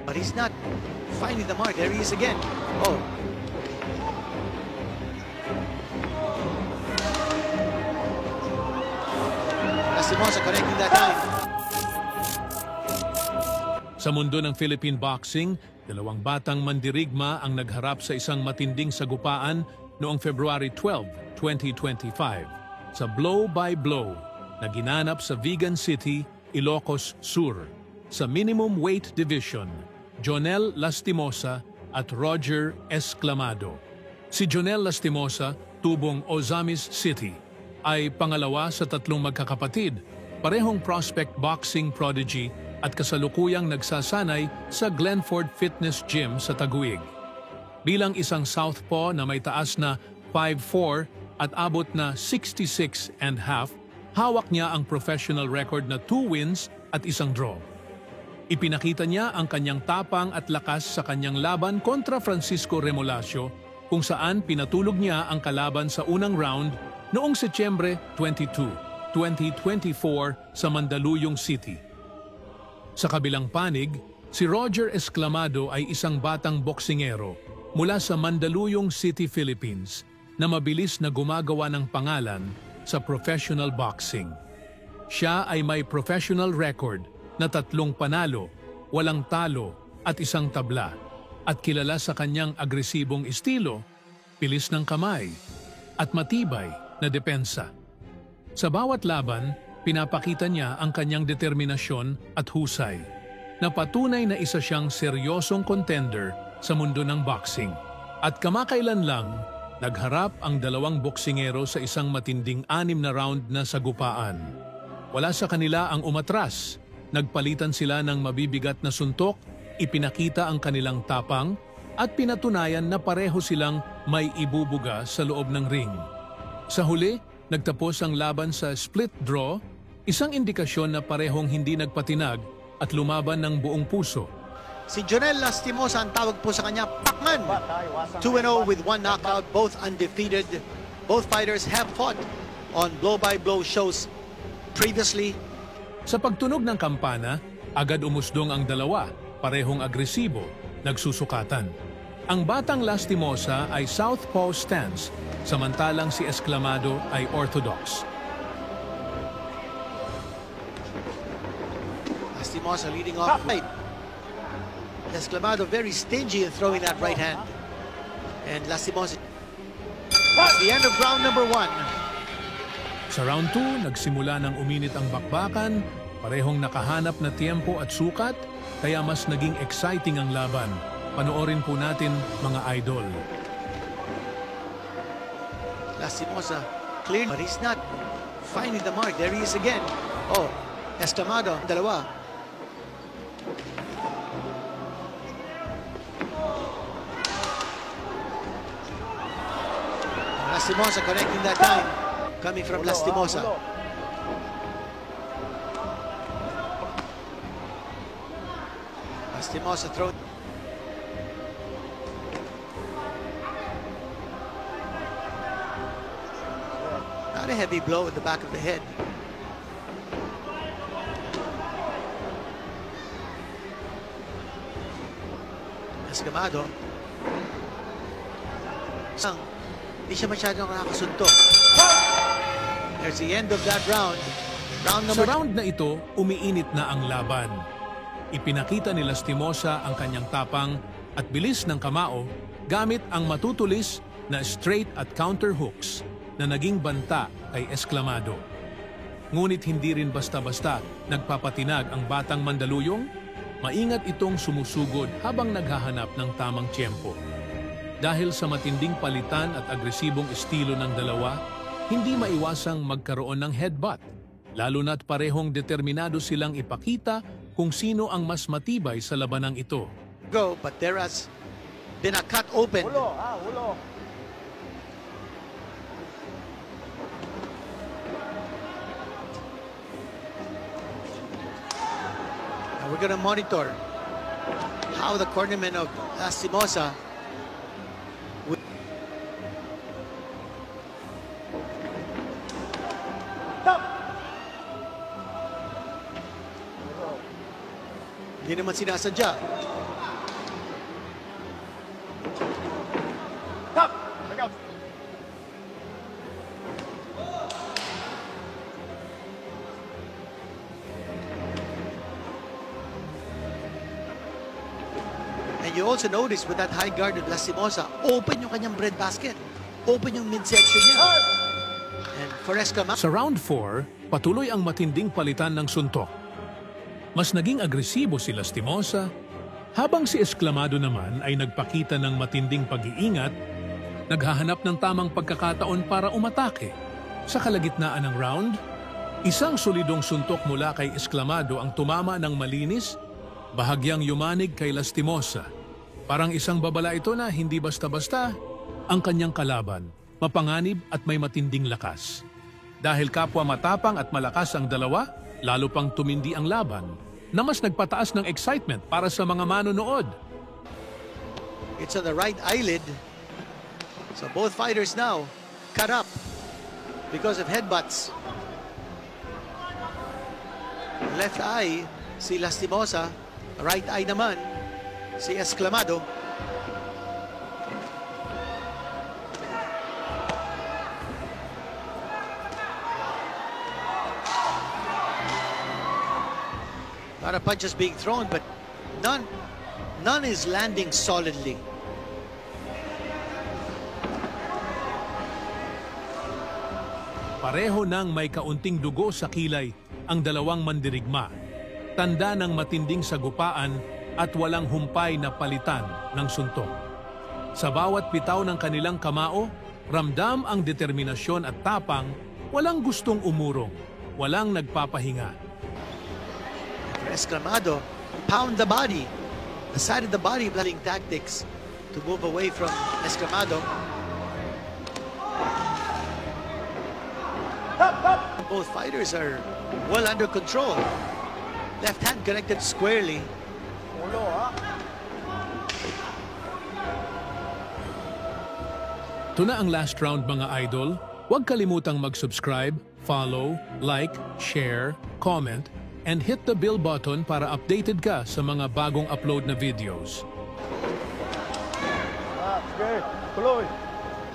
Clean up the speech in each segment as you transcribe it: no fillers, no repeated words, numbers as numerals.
But he's not finding the mark. There he is again. Oh. Lastimosa connecting that time. Sa mundo ng Philippine boxing, dalawang batang mandirigma ang nagharap sa isang matinding sagupaan noong February 12, 2025 sa blow-by-blow na ginanap sa Vigan City, Ilocos Sur sa minimum weight division, Jonel Lastimosa at Roger Esclamado. Si Jonel Lastimosa, tubong Ozamis City, ay pangalawa sa tatlong magkakapatid, parehong prospect boxing prodigy at kasalukuyang nagsasanay sa Glenford Fitness Gym sa Taguig. Bilang isang southpaw na may taas na 5'4" at abot na 66 and half, hawak niya ang professional record na 2 wins at 1 draw. Ipinakita niya ang kanyang tapang at lakas sa kanyang laban kontra Francisco Remolacio, kung saan pinatulog niya ang kalaban sa unang round noong Setyembre 22, 2024 sa Mandaluyong City. Sa kabilang panig, si Roger Esclamado ay isang batang boksingero mula sa Mandaluyong City, Philippines, na mabilis na gumagawa ng pangalan sa professional boxing. Siya ay may professional record na 3 panalo, 8 talo at 1 tabla, at kilala sa kanyang agresibong estilo, bilis ng kamay, at matibay na depensa. Sa bawat laban, pinapakita niya ang kanyang determinasyon at husay, na patunay na isa siyang seryosong contender sa mundo ng boxing. At kamakailan lang, nagharap ang dalawang boksingero sa isang matinding 6 na round na sagupaan. Wala sa kanila ang umatras, nagpalitan sila ng mabibigat na suntok, ipinakita ang kanilang tapang, at pinatunayan na pareho silang may ibubuga sa loob ng ring. Sa huli, nagtapos ang laban sa split draw, isang indikasyon na parehong hindi nagpatinag at lumaban ng buong puso. Si Jonel Lastimosa, ang tawag po sa kanya, Pacman. 2-0 with 1 knockout, both undefeated. Both fighters have fought on blow-by-blow shows previously. Sa pagtunog ng kampana, agad umusdong ang dalawa, parehong agresibo, nagsusukatan. Ang batang Lastimosa ay southpaw stance, samantalang si Esclamado ay orthodox. Lastimosa leading off right. Esclamado very stingy in throwing that right hand. And Lastimosa. That's the end of round number 1. Sa round 2, nagsimula ng uminit ang bakbakan, parehong nakahanap na tiempo at sukat, kaya mas naging exciting ang laban. Panoorin po natin, mga idol. Lastimosa clear, but he's not finding the mark. There he is again. Oh, Esclamado, dalawa. Lastimosa connecting that time, coming from Lastimosa. Lastimosa throw. Not a heavy blow at the back of the head. Esclamado. Hindi siya masyadong nakakasuntok. There's the end of that round. Sa round na ito, umiinit na ang laban. Ipinakita ni Lastimosa ang kanyang tapang at bilis ng kamao gamit ang matutulis na straight at counter hooks na naging banta kay Esclamado. Ngunit hindi rin basta-basta nagpapatinag ang batang Mandaluyong, maingat itong sumusugod habang naghahanap ng tamang tiyempo. Dahil sa matinding palitan at agresibong estilo ng dalawa, hindi maiwasang magkaroon ng headbutt, lalo na't parehong determinado silang ipakita kung sino ang mas matibay sa labanang ito. Go, but there has been a cut open. Ulo, ulo. Now we're going to monitor how the cornermen of Lastimosa hindi naman sinasadya. you also notice with that high guard of Lastimosa, open yung kanyang breadbasket. Open yung midsection niya. And for Escamado, Sa round 4, patuloy ang matinding palitan ng suntok. Mas naging agresibo si Lastimosa, habang si Esclamado naman ay nagpakita ng matinding pag-iingat, naghahanap ng tamang pagkakataon para umatake. Sa kalagitnaan ng round, isang solidong suntok mula kay Esclamado ang tumama ng malinis, bahagyang yumanig kay Lastimosa. Parang isang babala ito na hindi basta-basta ang kanyang kalaban, mapanganib at may matinding lakas. Dahil kapwa matapang at malakas ang dalawa, lalo pang tumindi ang laban, na mas nagpataas ng excitement para sa mga manonood. it's on the right eyelid. So both fighters now cut up because of headbutts. Left eye, si Lastimosa. Right eye naman, si Esclamado. A lot of punches being thrown, but none is landing solidly. Pareho nang may kaunting dugo sa kilay ang dalawang mandirigma. Tanda ng matinding sagupaan at walang humpay na palitan ng suntok. Sa bawat bitaw ng kanilang kamao, ramdam ang determinasyon at tapang, walang gustong umurong, walang nagpapahinga. For Esclamado, pound the body. The side of the body, playing tactics to move away from Esclamado. Both fighters are well under control. Left hand connected squarely. Ito na ang last round mga idol. Huwag kalimutang mag-subscribe, follow, like, share, comment, and hit the bell button para updated ka sa mga bagong upload na videos.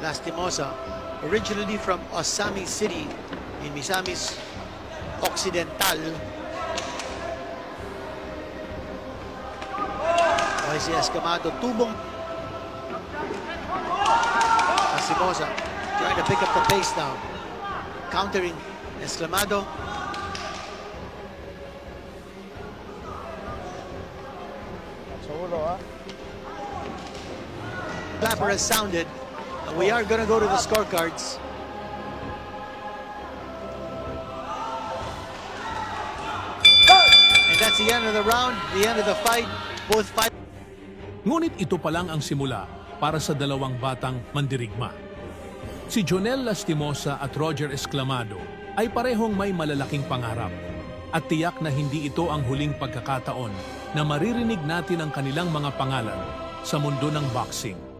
Lastimosa, originally from Osami City in Misamis Occidental. Okay, si Escamado, tubong. Lastimosa trying to pick up the pace now. Countering Esclamado. Clapper has sounded, and we are going to go to the scorecards. And that's the end of the round, the end of the fight. Both fight. Ngunit ito pa lang ang simula para sa dalawang batang mandirigma. Si Jonel Lastimosa at Roger Esclamado ay parehong may malalaking pangarap at tiyak na hindi ito ang huling pagkakataon na maririnig natin ang kanilang mga pangalan sa mundo ng boxing.